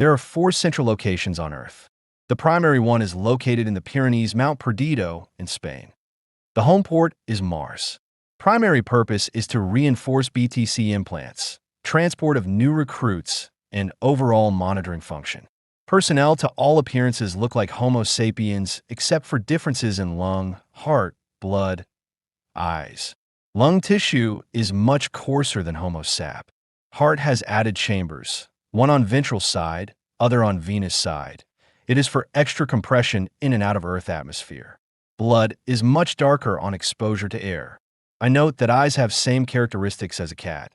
There are four central locations on Earth. The primary one is located in the Pyrenees, Mount Perdido in Spain. The home port is Mars. Primary purpose is to reinforce BTC implants, transport of new recruits, and overall monitoring function. Personnel to all appearances look like Homo sapiens except for differences in lung, heart, blood, eyes. Lung tissue is much coarser than Homo sap. Heart has added chambers, one on ventral side, other on venous side. It is for extra compression in and out of Earth atmosphere. Blood is much darker on exposure to air. I note that eyes have same characteristics as a cat,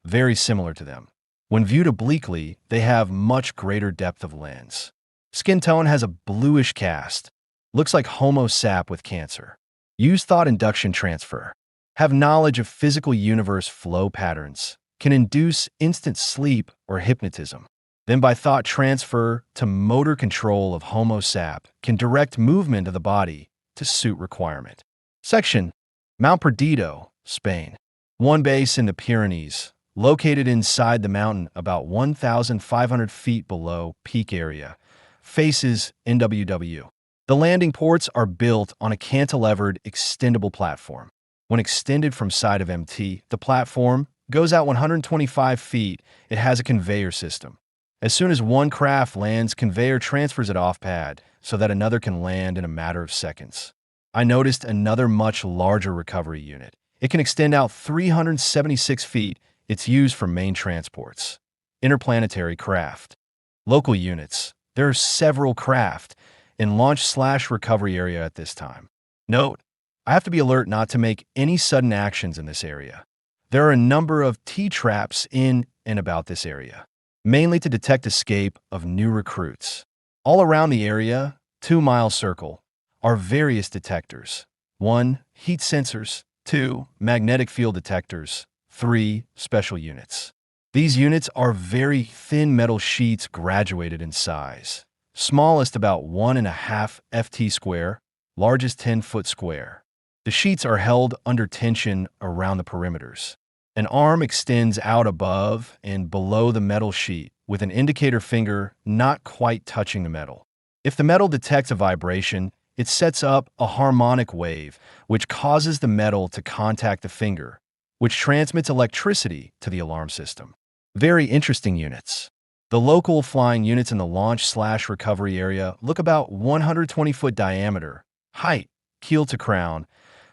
very similar to them. When viewed obliquely, they have much greater depth of lens. Skin tone has a bluish cast, looks like Homo sap with cancer. Use thought induction transfer. Have knowledge of physical universe flow patterns. Can induce instant sleep or hypnotism. Then by thought transfer to motor control of Homo sap can direct movement of the body to suit requirement. Section: Mount Perdido, Spain. One base in the Pyrenees, located inside the mountain about 1,500 feet below peak area, faces NWW. The landing ports are built on a cantilevered extendable platform. When extended from side of MT, the platform goes out 125 feet. It has a conveyor system. As soon as one craft lands, conveyor transfers it off pad so that another can land in a matter of seconds. I noticed another much larger recovery unit. It can extend out 376 feet. It's used for main transports. Interplanetary craft. Local units. There are several craft in launch/recovery area at this time. Note, I have to be alert not to make any sudden actions in this area. There are a number of T-traps in and about this area, mainly to detect escape of new recruits. All around the area, 2-mile circle, are various detectors. 1. Heat sensors. 2. Magnetic field detectors. 3. Special units. These units are very thin metal sheets graduated in size. Smallest about 1.5 ft square, largest 10 foot square. The sheets are held under tension around the perimeters. An arm extends out above and below the metal sheet with an indicator finger not quite touching the metal. If the metal detects a vibration, it sets up a harmonic wave which causes the metal to contact the finger, which transmits electricity to the alarm system. Very interesting units. The local flying units in the launch/recovery area look about 120-foot diameter, height, keel to crown.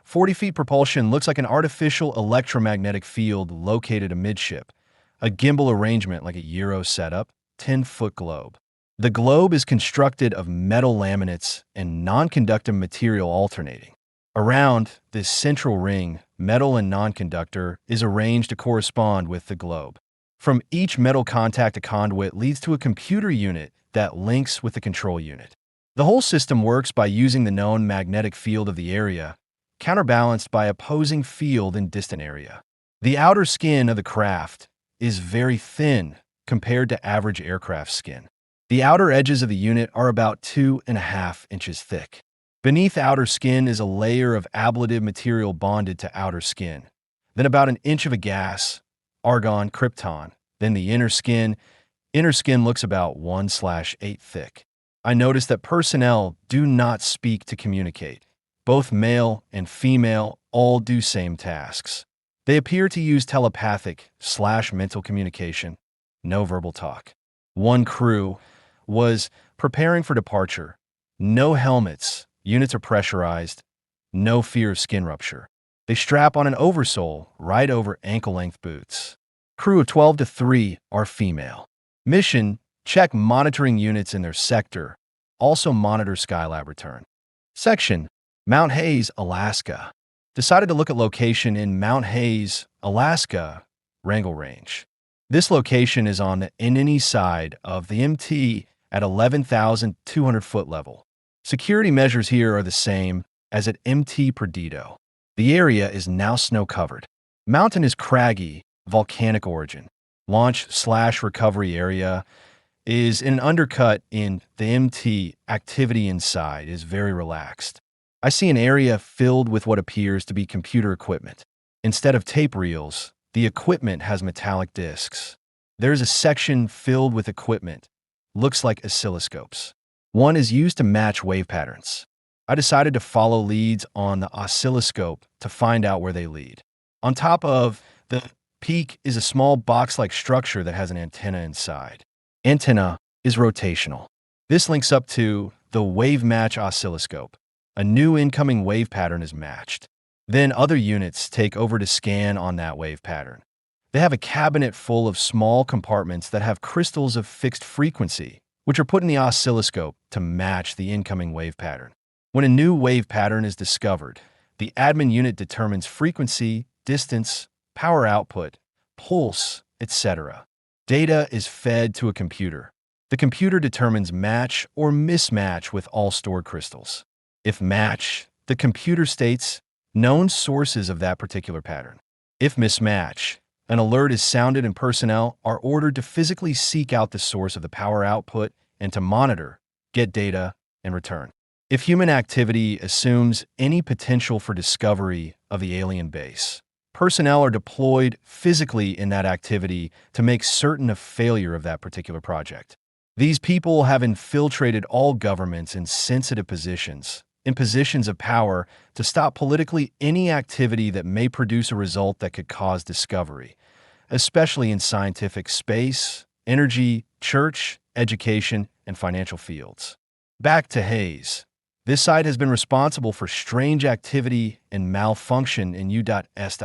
40 feet propulsion looks like an artificial electromagnetic field located amidship. A gimbal arrangement like a Euro setup, 10-foot globe. The globe is constructed of metal laminates and non-conductive material alternating. Around this central ring, metal and non-conductor is arranged to correspond with the globe. From each metal contact, a conduit leads to a computer unit that links with the control unit. The whole system works by using the known magnetic field of the area, counterbalanced by opposing field in distant area. The outer skin of the craft is very thin compared to average aircraft skin. The outer edges of the unit are about 2.5 inches thick. Beneath outer skin is a layer of ablative material bonded to outer skin. Then about an inch of a gas, argon, krypton. Then the inner skin. Inner skin looks about 1/8 thick. I noticed that personnel do not speak to communicate. Both male and female all do same tasks. They appear to use telepathic/mental communication, no verbal talk. One crew was preparing for departure. No helmets. Units are pressurized. No fear of skin rupture. They strap on an oversole right over ankle-length boots. Crew of 12 to 3 are female. Mission: check monitoring units in their sector. Also monitor Skylab return. Section: Mount Hayes, Alaska. Decided to look at location in Mount Hayes, Alaska, Wrangell Range. This location is on the Inini side of the MT at 11,200 foot level. Security measures here are the same as at MT Perdido. The area is now snow-covered. Mountain is craggy, volcanic origin. Launch/recovery area is in an undercut in the MT. Activity inside is very relaxed. I see an area filled with what appears to be computer equipment. Instead of tape reels, the equipment has metallic discs. There is a section filled with equipment. looks like oscilloscopes. One is used to match wave patterns. I decided to follow leads on the oscilloscope to find out where they lead. On top of the peak is a small box-like structure that has an antenna inside. Antenna is rotational. This links up to the wave match oscilloscope. A new incoming wave pattern is matched. Then other units take over to scan on that wave pattern. They have a cabinet full of small compartments that have crystals of fixed frequency, which are put in the oscilloscope to match the incoming wave pattern. When a new wave pattern is discovered, the admin unit determines frequency, distance, power output, pulse, etc. Data is fed to a computer. The computer determines match or mismatch with all stored crystals. If match, the computer states known sources of that particular pattern. If mismatch, an alert is sounded and personnel are ordered to physically seek out the source of the power output and to monitor, get data, and return. If human activity assumes any potential for discovery of the alien base, personnel are deployed physically in that activity to make certain of failure of that particular project. These people have infiltrated all governments in sensitive positions, in positions of power, to stop politically any activity that may produce a result that could cause discovery, especially in scientific space, energy, church, education, and financial fields. Back to Hayes. This site has been responsible for strange activity and malfunction in U.S.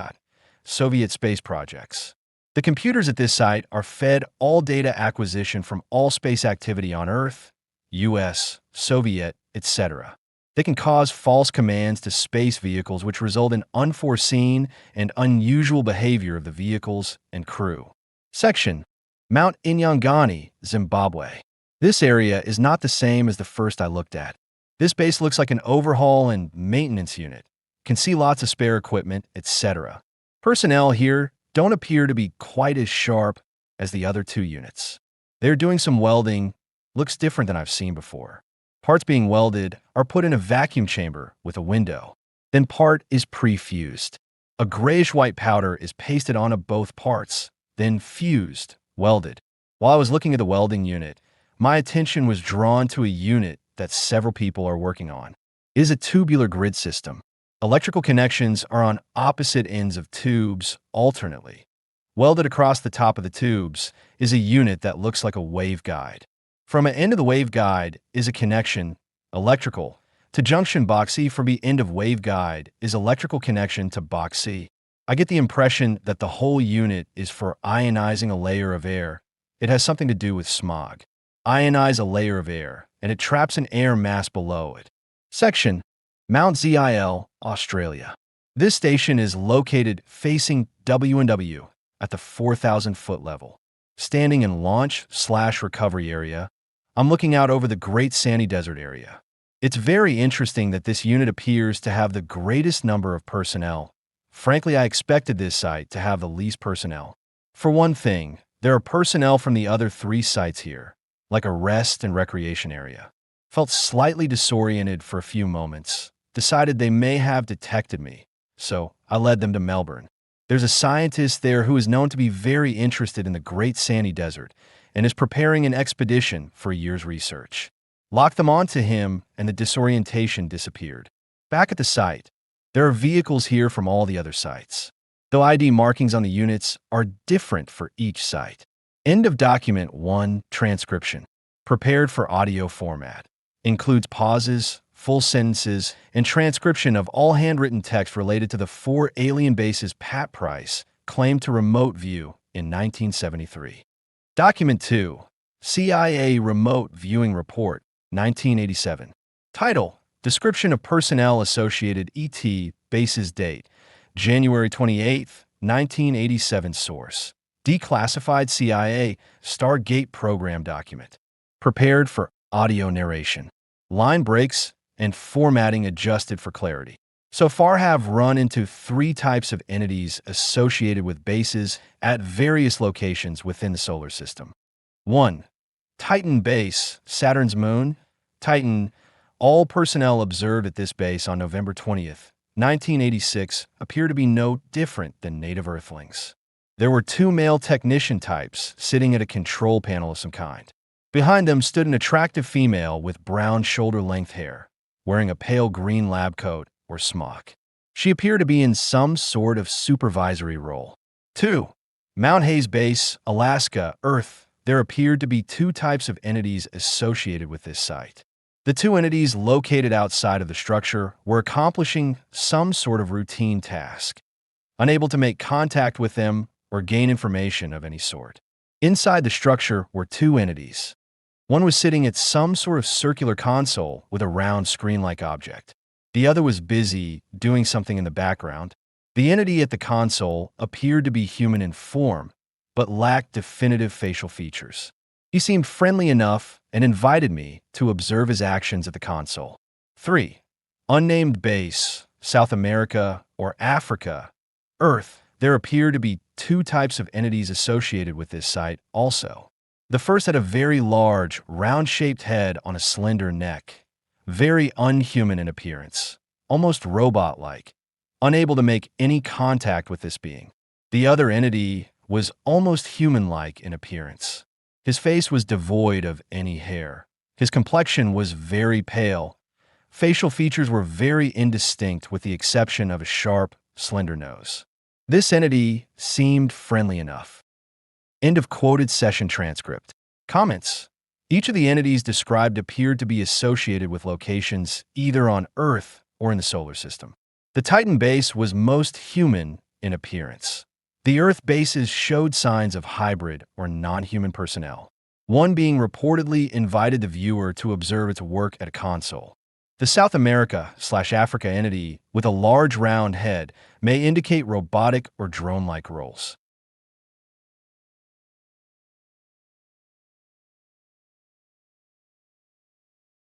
Soviet space projects. The computers at this site are fed all data acquisition from all space activity on Earth, U.S., Soviet, etc. They can cause false commands to space vehicles which result in unforeseen and unusual behavior of the vehicles and crew. Section: Mount Inyangani, Zimbabwe. This area is not the same as the first I looked at. This base looks like an overhaul and maintenance unit. Can see lots of spare equipment, etc. Personnel here don't appear to be quite as sharp as the other two units. They're doing some welding, looks different than I've seen before. Parts being welded are put in a vacuum chamber with a window. Then part is pre-fused. A grayish-white powder is pasted onto both parts, then fused, welded. While I was looking at the welding unit, my attention was drawn to a unit that several people are working on. It is a tubular grid system. Electrical connections are on opposite ends of tubes alternately. Welded across the top of the tubes is a unit that looks like a waveguide. From an end of the waveguide is a connection, electrical, to junction box C. From the end of waveguide is electrical connection to box C. I get the impression that the whole unit is for ionizing a layer of air. It has something to do with smog. Ionize a layer of air, and it traps an air mass below it. Section: Mount Zil, Australia. This station is located facing W&W at the 4,000-foot level. Standing in launch/recovery area, I'm looking out over the Great Sandy Desert area. It's very interesting that this unit appears to have the greatest number of personnel. Frankly, I expected this site to have the least personnel. For one thing, there are personnel from the other three sites here, like a rest and recreation area. Felt slightly disoriented for a few moments, decided they may have detected me, so I led them to Melbourne. There's a scientist there who is known to be very interested in the Great Sandy Desert and is preparing an expedition for a year's research. Locked them onto him, and the disorientation disappeared. Back at the site, there are vehicles here from all the other sites, though ID markings on the units are different for each site. End of document 1, transcription. Prepared for audio format. Includes pauses, full sentences, and transcription of all handwritten text related to the 4 alien bases Pat Price claimed to remote view in 1973. Document 2, CIA Remote Viewing Report, 1987. Title: Description of Personnel Associated ET Bases. Date: January 28, 1987. Source: Declassified CIA Stargate Program Document. Prepared for audio narration. Line breaks and formatting adjusted for clarity. So far have run into 3 types of entities associated with bases at various locations within the solar system. 1. Titan Base, Saturn's moon. Titan. All personnel observed at this base on November 20th, 1986 appear to be no different than native Earthlings. There were 2 male technician types sitting at a control panel of some kind. Behind them stood an attractive female with brown shoulder-length hair, wearing a pale green lab coat or smock. She appeared to be in some sort of supervisory role. 2. Mount Hayes Base, Alaska, Earth. There appeared to be two types of entities associated with this site. The two entities located outside of the structure were accomplishing some sort of routine task, unable to make contact with them or gain information of any sort. Inside the structure were two entities. One was sitting at some sort of circular console with a round screen-like object. The other was busy doing something in the background. The entity at the console appeared to be human in form, but lacked definitive facial features. He seemed friendly enough and invited me to observe his actions at the console. 3. Unnamed Base, South America or Africa, Earth. There appear to be two types of entities associated with this site also. The first had a very large, round-shaped head on a slender neck, very unhuman in appearance, almost robot-like, unable to make any contact with this being. The other entity was almost human-like in appearance. His face was devoid of any hair. His complexion was very pale. Facial features were very indistinct with the exception of a sharp, slender nose. This entity seemed friendly enough. End of quoted session transcript. Comments. Each of the entities described appeared to be associated with locations either on Earth or in the solar system. The Titan base was most human in appearance. The Earth bases showed signs of hybrid or non-human personnel. One being reportedly invited the viewer to observe its work at a console. The South America/Africa entity with a large round head may indicate robotic or drone-like roles.